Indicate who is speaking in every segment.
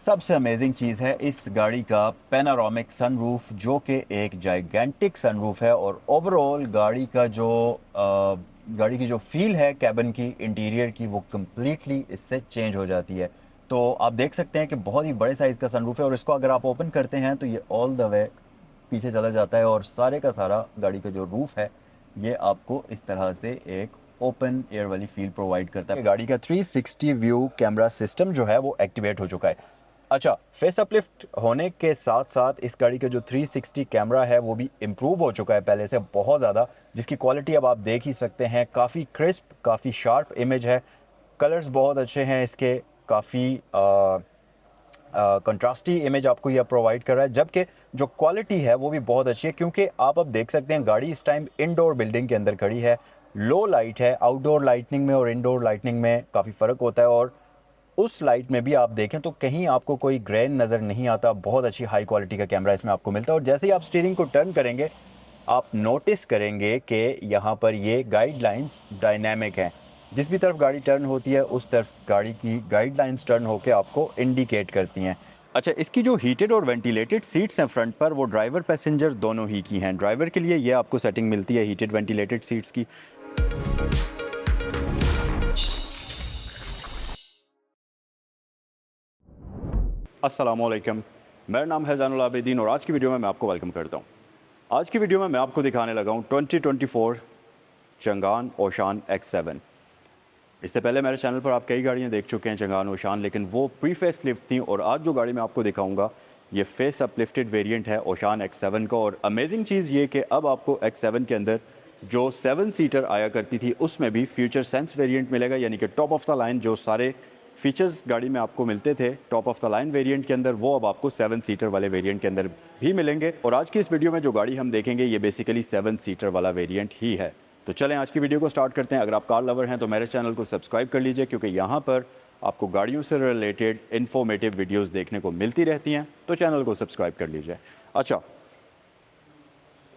Speaker 1: सबसे अमेजिंग चीज़ है इस गाड़ी का पैनारोमिक सनरूफ, जो कि एक जाइगेंटिक सनरूफ है और ओवरऑल गाड़ी की जो फील है कैबिन की, इंटीरियर की, वो कम्प्लीटली इससे चेंज हो जाती है। तो आप देख सकते हैं कि बहुत ही बड़े साइज़ का सनरूफ है और इसको अगर आप ओपन करते हैं तो ये ऑल द वे पीछे चला जाता है और सारे का सारा गाड़ी का जो रूफ है ये आपको इस तरह से एक ओपन एयर वाली फील प्रोवाइड करता है। गाड़ी का 360 व्यू कैमरा सिस्टम जो है वो एक्टिवेट हो चुका है। अच्छा, फेस अपलिफ्ट होने के साथ साथ इस गाड़ी का जो 360 कैमरा है वो भी इम्प्रूव हो चुका है पहले से बहुत ज़्यादा, जिसकी क्वालिटी अब आप देख ही सकते हैं। काफ़ी क्रिस्प, काफ़ी शार्प इमेज है। कलर्स बहुत अच्छे हैं इसके, काफ़ी कंट्रास्टी इमेज आपको यह प्रोवाइड कर रहा है, जबकि जो क्वालिटी है वो भी बहुत अच्छी है, क्योंकि आप अब देख सकते हैं गाड़ी इस टाइम इंडोर बिल्डिंग के अंदर खड़ी है। लो लाइट है। आउटडोर लाइटनिंग में और इंडोर लाइटनिंग में काफ़ी फ़र्क होता है और उस लाइट में भी आप देखें तो कहीं आपको कोई ग्रेन नज़र नहीं आता। बहुत अच्छी हाई क्वालिटी का कैमरा इसमें आपको मिलता है और जैसे ही आप स्टीयरिंग को टर्न करेंगे आप नोटिस करेंगे कि यहाँ पर ये गाइडलाइंस डायनामिक हैं। जिस भी तरफ गाड़ी टर्न होती है उस तरफ गाड़ी की गाइडलाइंस टर्न होकर आपको इंडिकेट करती हैं। अच्छा, इसकी जो हीटेड और वेंटिलेटेड सीट्स हैं फ्रंट पर, वो ड्राइवर पैसेंजर दोनों ही की हैं। ड्राइवर के लिए ये आपको सेटिंग मिलती है हीटेड वेंटिलेटेड सीट्स की। अस्सलामुअलैकुम, मेरा नाम है ज़ैनुल आबिदीन और आज की वीडियो में मैं आपको वेलकम करता हूँ। आज की वीडियो में मैं आपको दिखाने लगा हूँ 2024 चंगान ओशान X7। इससे पहले मेरे चैनल पर आप कई गाड़ियाँ देख चुके हैं चंगान ओशान, लेकिन वो प्री फेस लिफ्ट थी और आज जो गाड़ी मैं आपको दिखाऊंगा ये फेस अपलिफ्टेड वेरिएंट है ओशान X7 का। और अमेजिंग चीज़ ये कि अब आपको X7 के अंदर जो 7 सीटर आया करती थी उसमें भी फ्यूचर सेंस वेरिएंट मिलेगा, यानी कि टॉप ऑफ द लाइन जो सारे फीचर्स गाड़ी में आपको मिलते थे top of the line variant के अंदर, वो अब आपको 7 सीटर वाले वेरिएंट के अंदर भी मिलेंगे। और आज की इस वीडियो में जो गाड़ी हम देखेंगे ये बेसिकली 7 सीटर वाला वेरिएंट ही है। तो चलें आज की वीडियो को स्टार्ट करते हैं। अगर आप कार लवर हैं तो मेरे चैनल को सब्सक्राइब कर लीजिए, क्योंकि यहाँ पर आपको गाड़ियों से रिलेटेड इन्फॉर्मेटिव वीडियोस देखने को मिलती रहती हैं, तो चैनल को सब्सक्राइब कर लीजिए। अच्छा,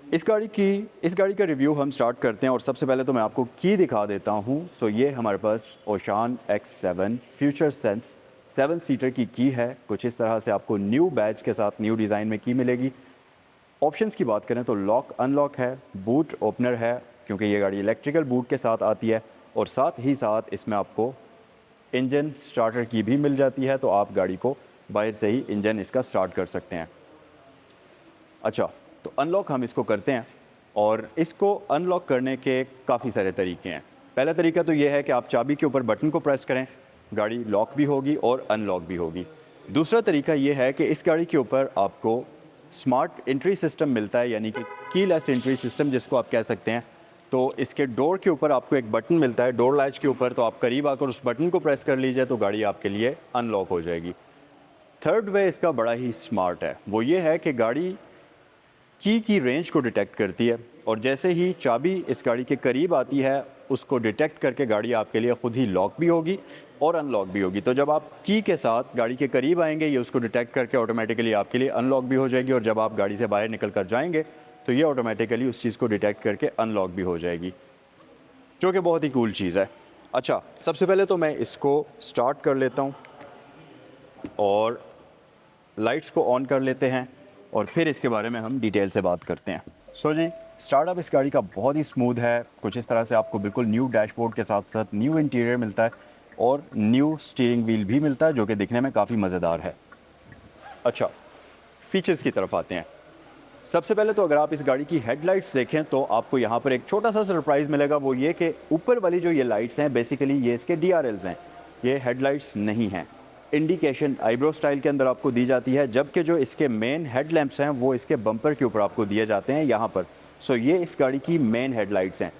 Speaker 1: इस गाड़ी का रिव्यू हम स्टार्ट करते हैं और सबसे पहले तो मैं आपको की दिखा देता हूँ। सो ये हमारे पास ओशान X7 फ्यूचर सेंस 7 सीटर की है। कुछ इस तरह से आपको न्यू बैच के साथ न्यू डिज़ाइन में की मिलेगी। ऑप्शंस की बात करें तो लॉक अनलॉक है, बूट ओपनर है क्योंकि ये गाड़ी इलेक्ट्रिकल बूट के साथ आती है, और साथ ही साथ इसमें आपको इंजन स्टार्टर की भी मिल जाती है, तो आप गाड़ी को बाहर से ही इंजन इसका स्टार्ट कर सकते हैं। अच्छा, तो अनलॉक हम इसको करते हैं और इसको अनलॉक करने के काफ़ी सारे तरीके हैं। पहला तरीका तो ये है कि आप चाबी के ऊपर बटन को प्रेस करें, गाड़ी लॉक भी होगी और अनलॉक भी होगी। दूसरा तरीका ये है कि इस गाड़ी के ऊपर आपको स्मार्ट एंट्री सिस्टम मिलता है, यानी कि कीलेस एंट्री सिस्टम जिसको आप कह सकते हैं। तो इसके डोर के ऊपर आपको एक बटन मिलता है, डोर लैच के ऊपर, तो आप करीब आकर उस बटन को प्रेस कर लीजिए तो गाड़ी आपके लिए अनलॉक हो जाएगी। थर्ड वे इसका बड़ा ही स्मार्ट है, वो ये है कि गाड़ी की रेंज को डिटेक्ट करती है और जैसे ही चाबी इस गाड़ी के करीब आती है उसको डिटेक्ट करके गाड़ी आपके लिए ख़ुद ही लॉक भी होगी और अनलॉक भी होगी। तो जब आप की के साथ गाड़ी के करीब आएंगे ये उसको डिटेक्ट करके ऑटोमेटिकली आपके लिए अनलॉक भी हो जाएगी, और जब आप गाड़ी से बाहर निकल कर जाएंगे तो ये ऑटोमेटिकली उस चीज़ को डिटेक्ट करके अनलॉक भी हो जाएगी, जो कि बहुत ही कूल चीज़ है। अच्छा, सबसे पहले तो मैं इसको स्टार्ट कर लेता हूँ और लाइट्स को ऑन कर लेते हैं और फिर इसके बारे में हम डिटेल से बात करते हैं। सो जी, स्टार्टअप इस गाड़ी का बहुत ही स्मूथ है। कुछ इस तरह से आपको बिल्कुल न्यू डैशबोर्ड के साथ साथ न्यू इंटीरियर मिलता है और न्यू स्टीयरिंग व्हील भी मिलता है, जो कि दिखने में काफ़ी मज़ेदार है। अच्छा, फीचर्स की तरफ आते हैं। सबसे पहले तो अगर आप इस गाड़ी की हेडलाइट्स देखें तो आपको यहाँ पर एक छोटा सा सरप्राइज़ मिलेगा, वो ये कि ऊपर वाली जो ये लाइट्स हैं बेसिकली ये इसके DRLs हैं, ये हेडलाइट्स नहीं हैं। इंडिकेशन आईब्रो स्टाइल के अंदर आपको दी जाती है, जबकि जो इसके मेन हेडलैम्प्स हैं वो इसके बम्पर के ऊपर आपको दिए जाते हैं यहाँ पर। सो ये इस गाड़ी की मेन हेडलाइट्स हैं।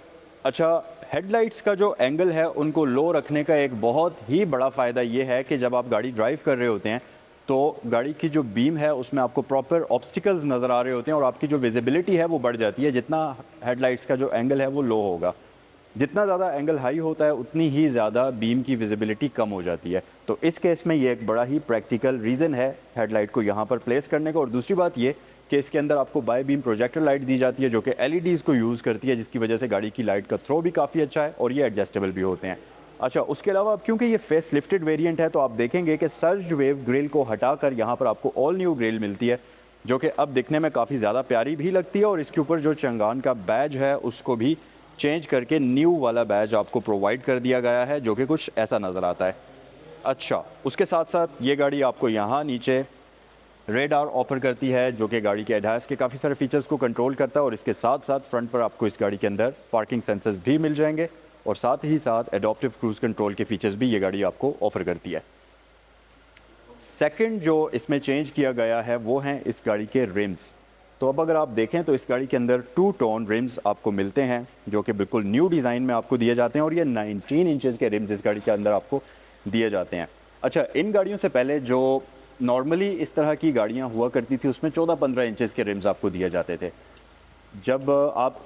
Speaker 1: अच्छा, हेडलाइट्स का जो एंगल है उनको लो रखने का एक बहुत ही बड़ा फ़ायदा ये है कि जब आप गाड़ी ड्राइव कर रहे होते हैं तो गाड़ी की जो बीम है उसमें आपको प्रॉपर ऑब्स्टिकल्स नज़र आ रहे होते हैं और आपकी जो विजिबिलिटी है वो बढ़ जाती है। जितना हेडलाइट्स का जो एंगल है वो लो होगा, जितना ज़्यादा एंगल हाई होता है उतनी ही ज़्यादा बीम की विजिबिलिटी कम हो जाती है। तो इस केस में ये एक बड़ा ही प्रैक्टिकल रीज़न है हेडलाइट को यहाँ पर प्लेस करने का। और दूसरी बात ये कि इसके अंदर आपको बाय बीम प्रोजेक्टर लाइट दी जाती है जो कि LEDs को यूज़ करती है, जिसकी वजह से गाड़ी की लाइट का थ्रो भी काफ़ी अच्छा है और ये एडजस्टेबल भी होते हैं। अच्छा, उसके अलावा अब क्योंकि ये फेस लिफ्टेड वेरिएंट है तो आप देखेंगे कि सर्ज वेव ग्रिल को हटाकर यहाँ पर आपको ऑल न्यू ग्रिल मिलती है, जो कि अब दिखने में काफ़ी ज़्यादा प्यारी भी लगती है और इसके ऊपर जो चंगान का बैज है उसको भी चेंज करके न्यू वाला बैज आपको प्रोवाइड कर दिया गया है, जो कि कुछ ऐसा नज़र आता है। अच्छा, उसके साथ साथ ये गाड़ी आपको यहाँ नीचे रेडार ऑफर करती है, जो कि गाड़ी के एडहास के काफ़ी सारे फीचर्स को कंट्रोल करता है और इसके साथ साथ फ्रंट पर आपको इस गाड़ी के अंदर पार्किंग सेंसर्स भी मिल जाएंगे और साथ ही साथ एडॉप्टिव क्रूज़ कंट्रोल के फीचर्स भी ये गाड़ी आपको ऑफर करती है। सेकंड जो इसमें चेंज किया गया है वो हैं इस गाड़ी के रिम्स। तो अब अगर आप देखें तो इस गाड़ी के अंदर 2 टोन रिम्स आपको मिलते हैं, जो कि बिल्कुल न्यू डिज़ाइन में आपको दिए जाते हैं और ये 19 इंचज़ के रिम्स इस गाड़ी के अंदर आपको दिए जाते हैं। अच्छा, इन गाड़ियों से पहले जो नॉर्मली इस तरह की गाड़ियाँ हुआ करती थी उसमें 14-15 इंचज़ के रिम्स आपको दिए जाते थे। जब आप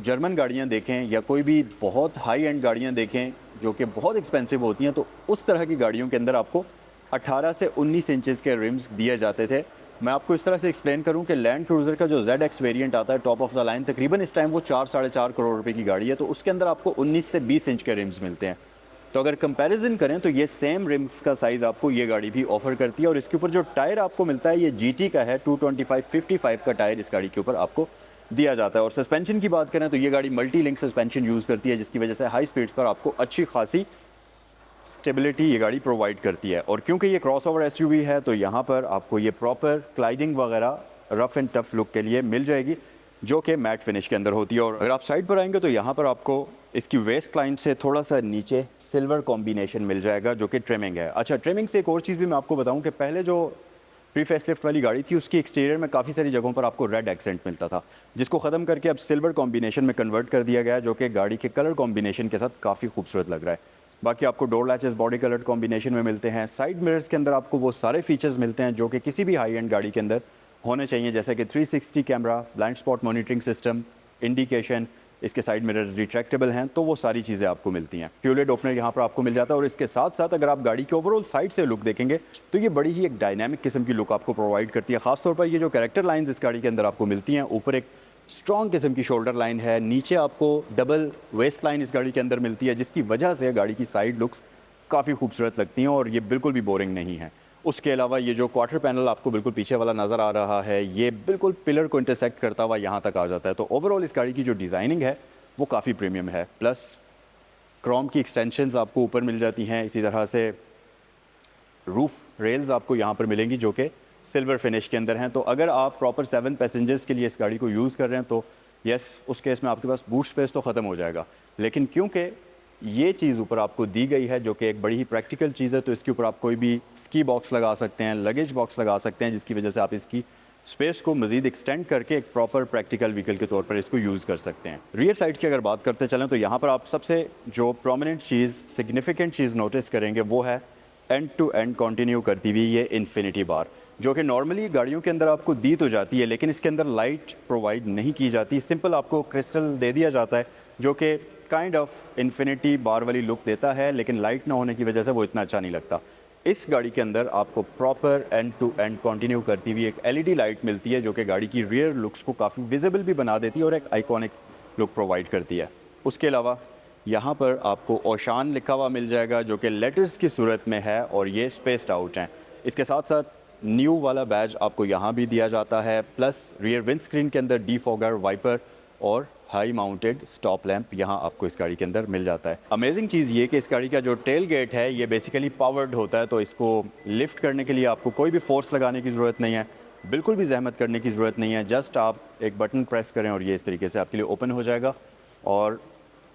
Speaker 1: जर्मन गाड़ियाँ देखें या कोई भी बहुत हाई एंड गाड़ियाँ देखें जो कि बहुत एक्सपेंसिव होती हैं, तो उस तरह की गाड़ियों के अंदर आपको 18 से 19 इंचज़ के रिम्स दिए जाते थे। मैं आपको इस तरह से एक्सप्लेन करूं कि लैंड क्रूज़र का जो ZX वेरिएंट आता है टॉप ऑफ द लाइन, तकरीबन इस टाइम वो 4-4.5 करोड़ रुपए की गाड़ी है, तो उसके अंदर आपको 19 से 20 इंच के रिम्स मिलते हैं। तो अगर कंपैरिजन करें तो ये सेम रिम्स का साइज़ आपको ये गाड़ी भी ऑफर करती है और इसके ऊपर जो टायर आपको मिलता है ये GT का है, 225/55 का टायर इस गाड़ी के ऊपर आपको दिया जाता है। और सस्पेंशन की बात करें तो ये गाड़ी मल्टी लिंक सस्पेंशन यूज़ करती है, जिसकी वजह से हाई स्पीड्स पर आपको अच्छी खासी स्टेबिलिटी ये गाड़ी प्रोवाइड करती है। और क्योंकि ये क्रॉसओवर SUV है तो यहाँ पर आपको ये प्रॉपर क्लाइडिंग वगैरह रफ एंड टफ लुक के लिए मिल जाएगी, जो कि मैट फिनिश के अंदर होती है। और अगर आप साइड पर आएंगे तो यहाँ पर आपको इसकी वेस्ट लाइन से थोड़ा सा नीचे सिल्वर कॉम्बिनेशन मिल जाएगा, जो कि ट्रिमिंग है। अच्छा, ट्रिमिंग से एक और चीज़ भी मैं आपको बताऊँ कि पहले जो प्री फेसलिफ्ट वाली गाड़ी थी उसकी एक्सटीरियर में काफ़ी सारी जगहों पर आपको रेड एक्सेंट मिलता था, जिसको ख़त्म करके अब सिल्वर कॉम्बिनेशन में कन्वर्ट कर दिया गया है, जो कि गाड़ी के कलर कॉम्बिनेशन के साथ काफ़ी खूबसूरत लग रहा है। बाकी आपको door latches body colour combination में मिलते हैं। साइड मिरर्स के अंदर आपको वो सारे फीचर्स मिलते हैं जो कि किसी भी हाई एंड गाड़ी के अंदर होने चाहिए, जैसे कि 360 camera, blind spot monitoring system, indication, इसके साइड मिरर्स रिट्रैक्टेबल हैं, तो वो सारी चीज़ें आपको मिलती हैं। फ्यूल एड ओपनर यहाँ पर आपको मिल जाता है और इसके साथ साथ अगर आप गाड़ी के ओवरऑल साइड से लुक देखेंगे तो ये बड़ी ही एक डायनामिक किस्म की लुक आपको प्रोवाइड करती है। खासतौर पर ये जो कैरेक्टर लाइंस इस गाड़ी के अंदर आपको मिलती हैं, ऊपर एक स्ट्रॉन्ग किस्म की शोल्डर लाइन है, नीचे आपको डबल वेस्ट लाइन इस गाड़ी के अंदर मिलती है, जिसकी वजह से गाड़ी की साइड लुक्स काफ़ी खूबसूरत लगती हैं और ये बिल्कुल भी बोरिंग नहीं है। उसके अलावा ये जो क्वार्टर पैनल आपको बिल्कुल पीछे वाला नज़र आ रहा है, ये बिल्कुल पिलर को इंटरसेक्ट करता हुआ यहाँ तक आ जाता है। तो ओवरऑल इस गाड़ी की जो डिज़ाइनिंग है वो काफ़ी प्रीमियम है। प्लस क्रोम की एक्सटेंशंस आपको ऊपर मिल जाती हैं, इसी तरह से रूफ रेल्स आपको यहाँ पर मिलेंगी जो कि सिल्वर फिनिश के अंदर हैं। तो अगर आप प्रॉपर 7 पैसेंजर्स के लिए इस गाड़ी को यूज़ कर रहे हैं तो यस, उस केस में आपके पास बूट स्पेस तो ख़त्म हो जाएगा, लेकिन क्योंकि ये चीज़ ऊपर आपको दी गई है जो कि एक बड़ी ही प्रैक्टिकल चीज़ है, तो इसके ऊपर आप कोई भी स्की बॉक्स लगा सकते हैं, लगेज बॉक्स लगा सकते हैं, जिसकी वजह से आप इसकी स्पेस को मज़ीद एक्सटेंड करके एक प्रॉपर प्रैक्टिकल व्हीकल के तौर पर इसको यूज़ कर सकते हैं। रियर साइड की अगर बात करते चलें तो यहाँ पर आप सबसे जो प्रोमिनेंट चीज़, सिग्निफिकेंट चीज़ नोटिस करेंगे वो है एंड टू एंड कंटिन्यू करती हुई ये इन्फिनिटी बार, जो कि नॉर्मली गाड़ियों के अंदर आपको दी तो जाती है लेकिन इसके अंदर लाइट प्रोवाइड नहीं की जाती। सिंपल आपको क्रिस्टल दे दिया जाता है जो कि काइंड ऑफ इन्फिनिटी बार वाली लुक देता है, लेकिन लाइट ना होने की वजह से वो इतना अच्छा नहीं लगता। इस गाड़ी के अंदर आपको proper end to end continue करती हुई एक LED लाइट मिलती है जो कि गाड़ी की रियर लुक्स को काफ़ी विजिबल भी बना देती है और एक आइकॉनिक लुक प्रोवाइड करती है। उसके अलावा यहाँ पर आपको ओशान लिखा हुआ मिल जाएगा जो कि लेटर्स की सूरत में है और ये स्पेस्ड आउट हैं। इसके साथ साथ न्यू वाला बैज आपको यहाँ भी दिया जाता है, प्लस रियर विंड स्क्रीन के अंदर डीफॉगर, वाइपर और हाई माउंटेड स्टॉप लैंप यहाँ आपको इस गाड़ी के अंदर मिल जाता है। अमेजिंग चीज़ ये कि इस गाड़ी का जो टेल गेट है ये बेसिकली पावर्ड होता है, तो इसको लिफ्ट करने के लिए आपको कोई भी फोर्स लगाने की ज़रूरत नहीं है, बिल्कुल भी जहमत करने की ज़रूरत नहीं है। जस्ट आप एक बटन प्रेस करें और ये इस तरीके से आपके लिए ओपन हो जाएगा। और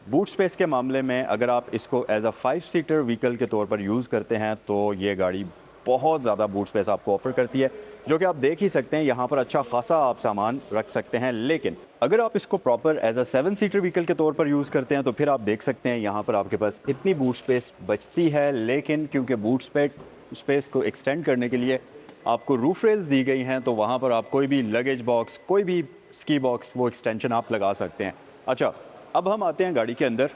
Speaker 1: बूट स्पेस के मामले में अगर आप इसको एज अ 5 सीटर व्हीकल के तौर पर यूज़ करते हैं तो ये गाड़ी बहुत ज़्यादा बूट स्पेस आपको ऑफर करती है, जो कि आप देख ही सकते हैं यहाँ पर अच्छा खासा आप सामान रख सकते हैं। लेकिन अगर आप इसको proper as a 7 seater vehicle के तौर पर यूज़ करते हैं तो फिर आप देख सकते हैं यहाँ पर आपके पास इतनी बूट स्पेस बचती है, लेकिन क्योंकि बूट स्पेस को एक्सटेंड करने के लिए आपको रूफ रेल्स दी गई हैं तो वहाँ पर आप कोई भी लगेज बॉक्स, कोई भी स्की बॉक्स, वो एक्सटेंशन आप लगा सकते हैं। अच्छा, अब हम आते हैं गाड़ी के अंदर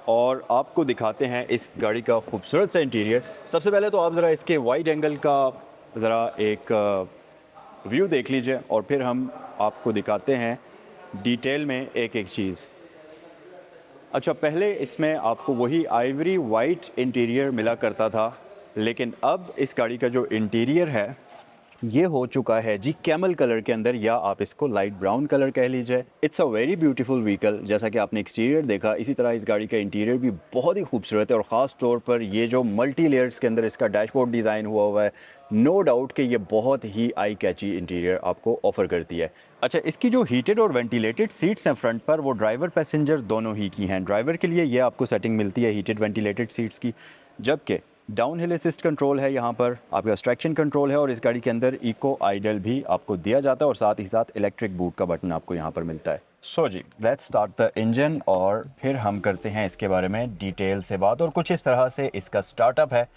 Speaker 1: और आपको दिखाते हैं इस गाड़ी का खूबसूरत सा इंटीरियर। सबसे पहले तो आप ज़रा इसके वाइड एंगल का ज़रा एक व्यू देख लीजिए और फिर हम आपको दिखाते हैं डिटेल में एक एक चीज़। अच्छा, पहले इसमें आपको वही आइवरी वाइट इंटीरियर मिला करता था, लेकिन अब इस गाड़ी का जो इंटीरियर है ये हो चुका है जी कैमल कलर के अंदर, या आप इसको लाइट ब्राउन कलर कह लीजिए। It's a very beautiful vehicle. जैसा कि आपने एक्सटीरियर देखा, इसी तरह इस गाड़ी का इंटीरियर भी बहुत ही खूबसूरत है, और ख़ास तौर पर ये जो मल्टी लेयर्स के अंदर इसका डैशबोर्ड डिज़ाइन हुआ है, नो डाउट कि ये बहुत ही आई कैची इंटीरियर आपको ऑफर करती है। अच्छा, इसकी जो हीटेड और वेंटिलेटेड सीट्स हैं फ्रंट पर, वो ड्राइवर पैसेंजर दोनों ही की हैं। ड्राइवर के लिए ये आपको सेटिंग मिलती है हीटेड वेंटिलेटेड सीट्स की, जबकि डाउन हिल असिस्ट कंट्रोल है, यहाँ पर आपका ट्रैक्शन कंट्रोल है, और इस गाड़ी के अंदर इको आइडल भी आपको दिया जाता है, और साथ ही साथ इलेक्ट्रिक बूट का बटन आपको यहाँ पर मिलता है। सो जी, लेट्स स्टार्ट द इंजन और फिर हम करते हैं इसके बारे में डिटेल से बात। और कुछ इस तरह से इसका स्टार्टअप है।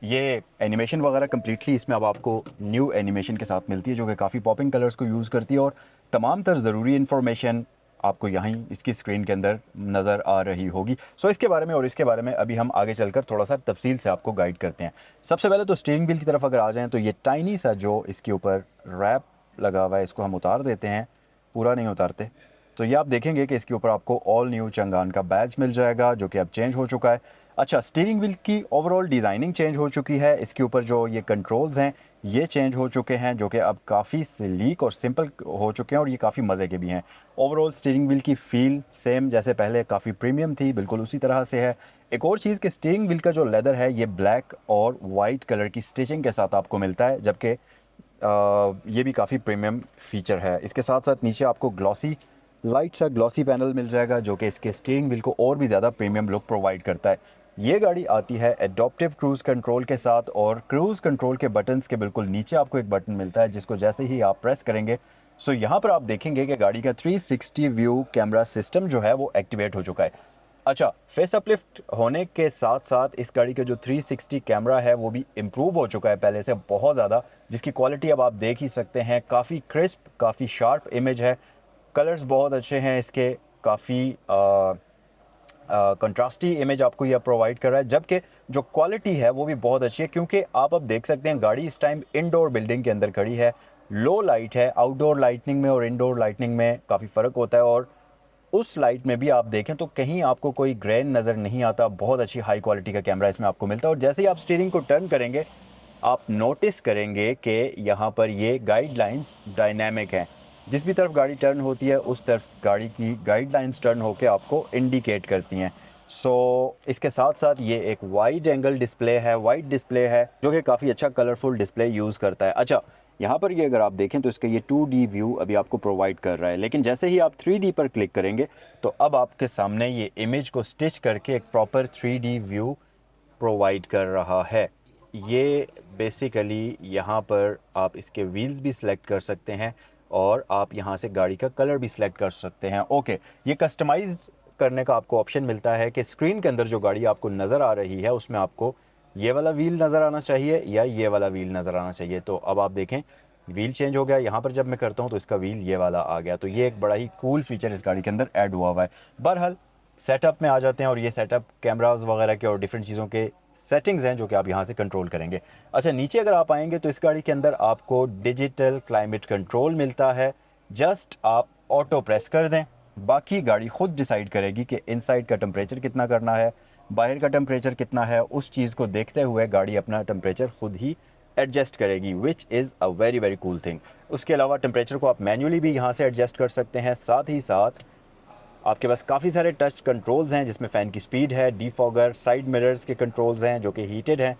Speaker 1: ये एनिमेशन वगैरह कम्प्लीटली इसमें अब आपको न्यू एनिमेशन के साथ मिलती है, जो कि काफ़ी पॉपिंग कलर्स को यूज़ करती है, और तमाम तर ज़रूरी इन्फॉर्मेशन आपको यहीं इसकी स्क्रीन के अंदर नज़र आ रही होगी। सो इसके बारे में और इसके बारे में अभी हम आगे चलकर थोड़ा सा तफसील से आपको गाइड करते हैं। सबसे पहले तो स्टीयरिंग व्हील की तरफ अगर आ जाएं, तो ये टाइनी सा जो इसके ऊपर रैप लगा हुआ है, इसको हम उतार देते हैं, पूरा नहीं उतारते, तो ये आप देखेंगे कि इसके ऊपर आपको ऑल न्यू चंगान का बैज मिल जाएगा, जो कि अब चेंज हो चुका है। अच्छा, स्टीयरिंग व्हील की ओवरऑल डिज़ाइनिंग चेंज हो चुकी है। इसके ऊपर जो ये कंट्रोल्स हैं ये चेंज हो चुके हैं, जो कि अब काफ़ी स्लीक और सिंपल हो चुके हैं, और ये काफ़ी मज़े के भी हैं। ओवरऑल स्टीयरिंग व्हील की फील सेम जैसे पहले काफ़ी प्रीमियम थी, बिल्कुल उसी तरह से है। एक और चीज़ कि स्टीयरिंग व्हील का जो लेदर है ये ब्लैक और वाइट कलर की स्टिचिंग के साथ आपको मिलता है, जबकि ये भी काफ़ी प्रीमियम फीचर है। इसके साथ साथ नीचे आपको ग्लॉसी लाइट सा ग्लॉसी पैनल मिल जाएगा, जो कि इसके स्टीयरिंग व्हील को और भी ज़्यादा प्रीमियम लुक प्रोवाइड करता है। ये गाड़ी आती है एडॉप्टिव क्रूज़ कंट्रोल के साथ, और क्रूज़ कंट्रोल के बटन्स के बिल्कुल नीचे आपको एक बटन मिलता है, जिसको जैसे ही आप प्रेस करेंगे, सो यहाँ पर आप देखेंगे कि गाड़ी का 360 व्यू कैमरा सिस्टम जो है वो एक्टिवेट हो चुका है। अच्छा, फेस अपलिफ्ट होने के साथ साथ इस गाड़ी का जो 360 कैमरा है वो भी इम्प्रूव हो चुका है पहले से बहुत ज़्यादा, जिसकी क्वालिटी अब आप देख ही सकते हैं, काफ़ी क्रिस्प, काफ़ी शार्प इमेज है। कलर्स बहुत अच्छे हैं इसके, काफ़ी कंट्रास्टी इमेज आपको यह प्रोवाइड कर रहा है, जबकि जो क्वालिटी है वो भी बहुत अच्छी है, क्योंकि आप अब देख सकते हैं गाड़ी इस टाइम इंडोर बिल्डिंग के अंदर खड़ी है, लो लाइट है। आउटडोर लाइटनिंग में और इंडोर लाइटनिंग में काफ़ी फ़र्क होता है, और उस लाइट में भी आप देखें तो कहीं आपको कोई ग्रेन नज़र नहीं आता। बहुत अच्छी हाई क्वालिटी का कैमरा इसमें आपको मिलता है, और जैसे ही आप स्टीयरिंग को टर्न करेंगे आप नोटिस करेंगे कि यहाँ पर ये गाइडलाइंस डायनामिक हैं। जिस भी तरफ गाड़ी टर्न होती है उस तरफ गाड़ी की गाइडलाइंस टर्न होकर आपको इंडिकेट करती हैं। सो इसके साथ साथ ये एक वाइड एंगल डिस्प्ले है, वाइड डिस्प्ले है, जो कि काफ़ी अच्छा कलरफुल डिस्प्ले यूज़ करता है। अच्छा, यहाँ पर ये अगर आप देखें तो इसका ये 2D व्यू अभी आपको प्रोवाइड कर रहा है, लेकिन जैसे ही आप 3D पर क्लिक करेंगे तो अब आपके सामने ये इमेज को स्टिच करके एक प्रॉपर 3D व्यू प्रोवाइड कर रहा है। ये बेसिकली यहाँ पर आप इसके व्हील्स भी सिलेक्ट कर सकते हैं, और आप यहाँ से गाड़ी का कलर भी सिलेक्ट कर सकते हैं। ओके, ये कस्टमाइज करने का आपको ऑप्शन मिलता है कि स्क्रीन के अंदर जो गाड़ी आपको नज़र आ रही है उसमें आपको ये वाला व्हील नज़र आना चाहिए या ये वाला व्हील नज़र आना चाहिए। तो अब आप देखें व्हील चेंज हो गया, यहाँ पर जब मैं करता हूँ तो इसका व्हील ये वाला आ गया। तो ये एक बड़ा ही कूल फीचर इस गाड़ी के अंदर ऐड हुआ है। बहरहाल सेटअप में आ जाते हैं, और ये सेटअप कैमराज वगैरह के और डिफरेंट चीज़ों के सेटिंग्स हैं जो कि आप यहाँ से कंट्रोल करेंगे। अच्छा, नीचे अगर आप आएंगे तो इस गाड़ी के अंदर आपको डिजिटल क्लाइमेट कंट्रोल मिलता है। जस्ट आप ऑटो प्रेस कर दें, बाकी गाड़ी खुद डिसाइड करेगी कि इनसाइड का टेम्परेचर कितना करना है, बाहर का टेम्परेचर कितना है। उस चीज़ को देखते हुए गाड़ी अपना टेम्परेचर खुद ही एडजस्ट करेगी, which is a very very cool thing. उसके अलावा टेम्परेचर को आप मैन्युअली भी यहाँ से एडजस्ट कर सकते हैं। साथ ही साथ आपके पास काफ़ी सारे टच कंट्रोल्स हैं, जिसमें फ़ैन की स्पीड है, डीफॉगर, साइड मिरर्स के कंट्रोल्स हैं जो कि हीटेड हैं,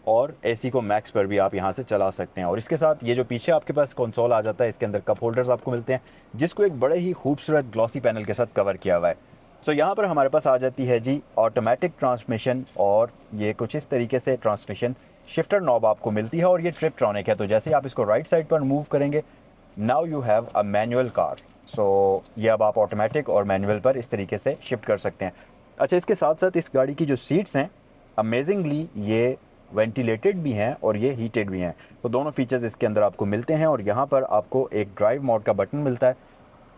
Speaker 1: और एसी को मैक्स पर भी आप यहाँ से चला सकते हैं। और इसके साथ ये जो पीछे आपके पास कंसोल आ जाता है, इसके अंदर कप होल्डर्स आपको मिलते हैं, जिसको एक बड़े ही खूबसूरत ग्लॉसी पैनल के साथ कवर किया हुआ है। सो यहाँ पर हमारे पास आ जाती है जी ऑटोमेटिक ट्रांसमिशन, और ये कुछ इस तरीके से ट्रांसमिशन शिफ्टर नॉब आपको मिलती है, और ये ट्रिपट्रॉनिक है। तो जैसे ही आप इसको राइट साइड पर मूव करेंगे, now you have a manual car. So ये अब आप ऑटोमेटिक और मैनुअल पर इस तरीके से शिफ्ट कर सकते हैं। अच्छा, इसके साथ साथ इस गाड़ी की जो सीट्स हैं अमेजिंगली ये वेंटिलेटेड भी हैं और ये हीटेड भी हैं, तो दोनों फीचर्स इसके अंदर आपको मिलते हैं। और यहाँ पर आपको एक ड्राइव मोड का बटन मिलता है,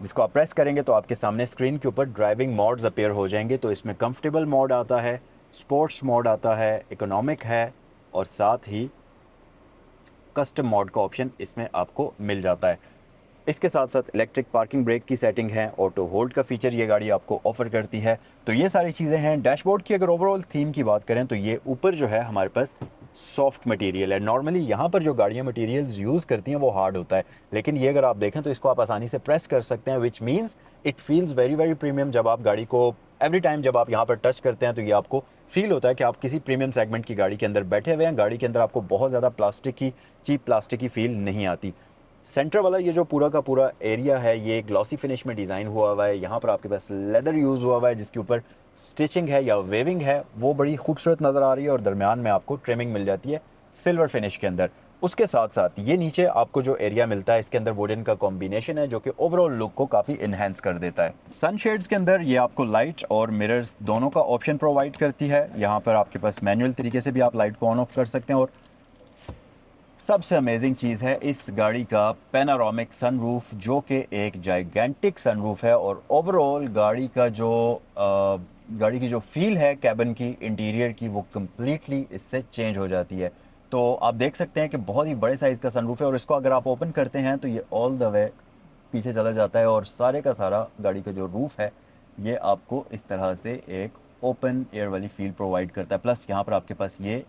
Speaker 1: जिसको आप प्रेस करेंगे तो आपके सामने स्क्रीन के ऊपर ड्राइविंग मोड्स अपीयर हो जाएंगे। तो इसमें कंफर्टेबल मोड आता है, स्पोर्ट्स मोड आता है, इकोनॉमिक है, और साथ ही कस्टम मोड का ऑप्शन इसमें आपको मिल जाता है। इसके साथ साथ इलेक्ट्रिक पार्किंग ब्रेक की सेटिंग है, ऑटो होल्ड का फीचर ये गाड़ी आपको ऑफर करती है। तो ये सारी चीज़ें हैं। डैशबोर्ड की अगर ओवरऑल थीम की बात करें तो ये ऊपर जो है हमारे पास सॉफ्ट मटेरियल है। नॉर्मली यहाँ पर जो गाड़ियाँ मटेरियल्स यूज़ करती हैं वो हार्ड होता है, लेकिन ये अगर आप देखें तो इसको आप आसानी से प्रेस कर सकते हैं, which means it feels very very premium. जब आप गाड़ी को एवरी टाइम जब आप यहाँ पर टच करते हैं तो ये आपको फील होता है कि आप किसी प्रीमियम सेगमेंट की गाड़ी के अंदर बैठे हुए हैं। गाड़ी के अंदर आपको बहुत ज़्यादा प्लास्टिक की, चीप प्लास्टिक की फील नहीं आती। सेंटर वाला ये जो पूरा का पूरा एरिया है ये ग्लॉसी फिनिश में डिज़ाइन हुआ है। यहाँ पर आपके पास लेदर यूज़ हुआ है जिसके ऊपर स्टिचिंग है या वेविंग है वो बड़ी खूबसूरत नज़र आ रही है, और दरमियान में आपको ट्रिमिंग मिल जाती है सिल्वर फिनिश के अंदर। उसके साथ साथ ये नीचे आपको जो एरिया मिलता है इसके अंदर वुडन का कॉम्बिनेशन है जो कि ओवरऑल लुक को काफ़ी इन्हेंस कर देता है। सनशेड्स के अंदर ये आपको लाइट और मिरर्स दोनों का ऑप्शन प्रोवाइड करती है। यहाँ पर आपके पास मैनुअल तरीके से भी आप लाइट को ऑन ऑफ कर सकते हैं। और सबसे अमेजिंग चीज़ है इस गाड़ी का पैनारोमिक सनरूफ, जो कि एक जाइगेंटिक सनरूफ है, और ओवरऑल गाड़ी का जो गाड़ी की जो फील है कैबिन की, इंटीरियर की, वो कम्प्लीटली इससे चेंज हो जाती है। तो आप देख सकते हैं कि बहुत ही बड़े साइज़ का सनरूफ है, और इसको अगर आप ओपन करते हैं तो ये ऑल द वे पीछे चला जाता है, और सारे का सारा गाड़ी का जो रूफ है ये आपको इस तरह से एक ओपन एयर वाली फील प्रोवाइड करता है। प्लस यहाँ पर आपके पास ये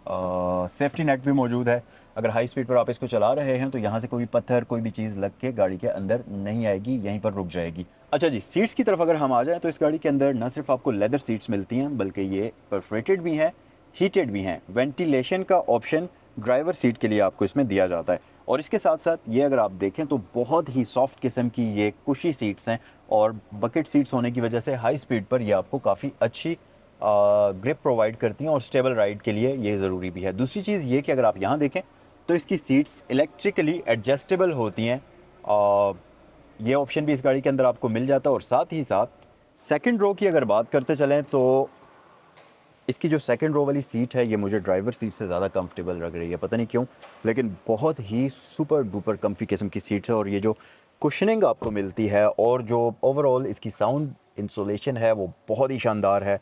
Speaker 1: सेफ्टी नेट भी मौजूद है। अगर हाई स्पीड पर आप इसको चला रहे हैं तो यहाँ से कोई पत्थर, कोई भी चीज़ लग के गाड़ी के अंदर नहीं आएगी, यहीं पर रुक जाएगी। अच्छा जी, सीट्स की तरफ अगर हम आ जाएं तो इस गाड़ी के अंदर न सिर्फ आपको लेदर सीट्स मिलती हैं बल्कि ये परफोरेटेड भी हैं, हीटेड भी हैं। वेंटिलेशन का ऑप्शन ड्राइवर सीट के लिए आपको इसमें दिया जाता है। और इसके साथ साथ ये अगर आप देखें तो बहुत ही सॉफ्ट किस्म की ये कुशी सीट्स हैं, और बकेट सीट्स होने की वजह से हाई स्पीड पर ये आपको काफ़ी अच्छी ग्रिप प्रोवाइड करती हैं, और स्टेबल राइड के लिए ये ज़रूरी भी है। दूसरी चीज़ ये कि अगर आप यहाँ देखें तो इसकी सीट्स इलेक्ट्रिकली एडजस्टेबल होती हैं, ये ऑप्शन भी इस गाड़ी के अंदर आपको मिल जाता है। और साथ ही साथ सेकंड रो की अगर बात करते चलें तो इसकी जो सेकंड रो वाली सीट है ये मुझे ड्राइवर सीट से ज़्यादा कंफर्टेबल लग रही है, पता नहीं क्यों, लेकिन बहुत ही सुपर डुपर कम्फी किस्म की सीट्स है। और ये जो कुशनिंग आपको मिलती है और जो ओवरऑल इसकी साउंड इंसुलेशन है वो बहुत ही शानदार है।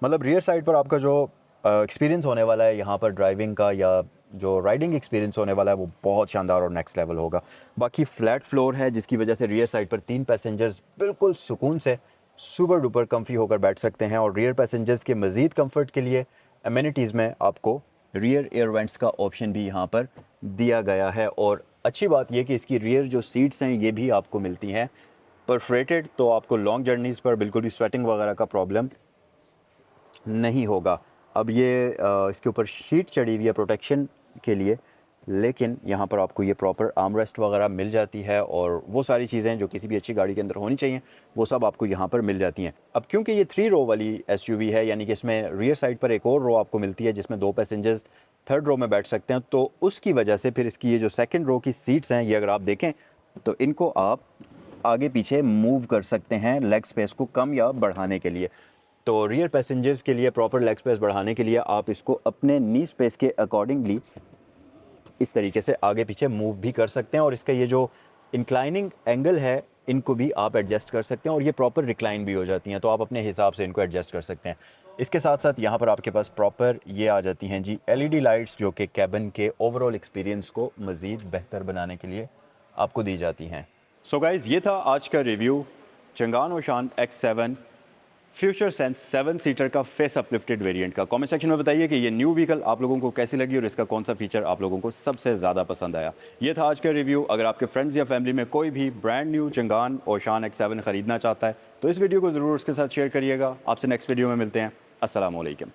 Speaker 1: मतलब रियर साइड पर आपका जो एक्सपीरियंस होने वाला है यहाँ पर ड्राइविंग का, या जो राइडिंग एक्सपीरियंस होने वाला है वो बहुत शानदार और नेक्स्ट लेवल होगा। बाकी फ्लैट फ्लोर है जिसकी वजह से रियर साइड पर 3 पैसेंजर्स बिल्कुल सुकून से सुपर डुपर कम्फी होकर बैठ सकते हैं। और रियर पैसेंजर्स के मज़ीद कंफर्ट के लिए एमिनिटीज़ में आपको रियर एयर वेंट्स का ऑप्शन भी यहाँ पर दिया गया है। और अच्छी बात यह कि इसकी रियर जो सीट्स हैं ये भी आपको मिलती हैं परफोरेटेड, तो आपको लॉन्ग जर्नीज़ पर बिल्कुल भी स्वेटिंग वगैरह का प्रॉब्लम नहीं होगा। अब ये इसके ऊपर शीट चढ़ी हुई है प्रोटेक्शन के लिए, लेकिन यहाँ पर आपको ये प्रॉपर आर्मरेस्ट वगैरह मिल जाती है, और वो सारी चीज़ें जो किसी भी अच्छी गाड़ी के अंदर होनी चाहिए वो सब आपको यहाँ पर मिल जाती हैं। अब क्योंकि ये 3 रो वाली एसयूवी है, यानी कि इसमें रियर साइड पर एक और रो आपको मिलती है जिसमें 2 पैसेंजर्स थर्ड रो में बैठ सकते हैं, तो उसकी वजह से फिर इसकी ये जो सेकेंड रो की सीट्स हैं ये अगर आप देखें तो इनको आप आगे पीछे मूव कर सकते हैं लेग स्पेस को कम या बढ़ाने के लिए। तो रियर पैसेंजर्स के लिए प्रॉपर लेग स्पेस बढ़ाने के लिए आप इसको अपने नी स्पेस के अकॉर्डिंगली इस तरीके से आगे पीछे मूव भी कर सकते हैं। और इसका ये जो इंक्लाइनिंग एंगल है इनको भी आप एडजस्ट कर सकते हैं, और ये प्रॉपर रिक्लाइन भी हो जाती हैं, तो आप अपने हिसाब से इनको एडजस्ट कर सकते हैं। इसके साथ साथ यहाँ पर आपके पास प्रॉपर ये आ जाती हैं जी एलईडी लाइट्स, जो कि कैबिन के ओवरऑल एक्सपीरियंस को मज़ीद बेहतर बनाने के लिए आपको दी जाती हैं। सो गाइज़, ये था आज का review Changan ओशान X7 future sense 7 seater का फेस अपलिफ्टेड वेरिएंट का। कमेंट सेक्शन में बताइए कि ये न्यू व्हीकल आप लोगों को कैसी लगी और इसका कौन सा फीचर आप लोगों को सबसे ज़्यादा पसंद आया। ये था आज का रिव्यू। अगर आपके फ्रेंड्स या फैमिली में कोई भी ब्रांड न्यू चंगान ओशान X7 ख़रीदना चाहता है तो इस वीडियो को ज़रूर उसके साथ शेयर करिएगा। आपसे नेक्स्ट वीडियो में मिलते हैं। अस्सलाम वालेकुम।